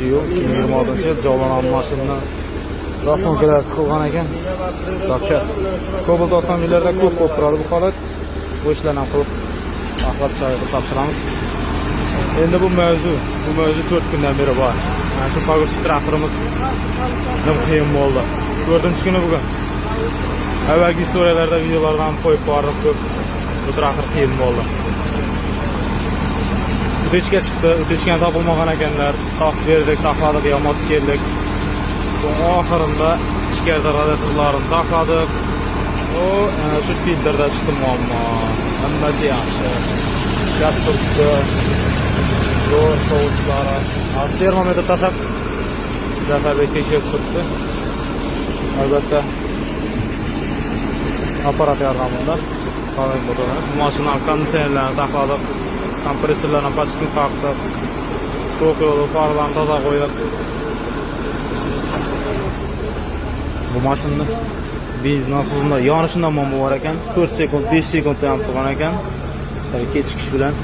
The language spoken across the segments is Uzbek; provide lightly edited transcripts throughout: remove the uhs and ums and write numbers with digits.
Yıl 2026-yil javolan mashinani rasmkalar tiqilgan ekan. Dahshat. Cobalt avtomobillarda ko'p bo'lib turadi bu holat. Bu ishlarni ham qilib axlat joyiga topshiramiz. Endi bu mavzu 4 kundan beri bor. Mana shu pog'oz traktorimiz nim qiyin bo'ldi. 4-kuni bugun. Avvalgi historiyalarda videolarda ham qo'yib borib ko'p. Bu traktor qiyin bo'ldi. O'techga chiqdi, o'techgan topilmagan ekanlar. Topib berdik, taxladik, yomotib keldik. So'ng oxirida ichkarida radiatorlarini taxladik. Shu filtrda chiqdi muammo. Hammasi yaxshi. Gap turibdi. Zo'r sovuchlari. Hozir termometr tashab zafarga tekshirib turibdi. Albatta apparat yordamida qolgan bo'ladi. Mashina konditsionerlarini taxladik. Kompressorlarni почти qaqdik. To'q yo'li farlarni toza qo'ydik. Bu mashina benzin nasosida yonishidan muammo bor ekan. 4 sekund, 5 sekundda ham turgan ekan. Kechikish bilan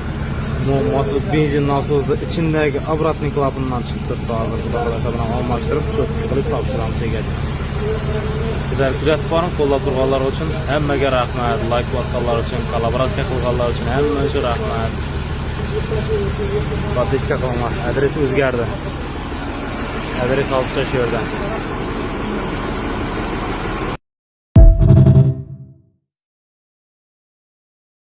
muammosi benzin nasosida ichindagi обратный klapandan chiqib turibdi. Hozir xudo xolasa bilan almashtirib, cho'tki qilib topshiramiz egasiga. Sizlar kuzatib boring, qo'llab turganlar uchun hammaga rahmat. Like bosganlar uchun, kollaboratsiya qilganlar uchun hammaga uchun rahmat. Podpiska qilinglar. Adres o'zgardi. Adres hozircha shu yerda.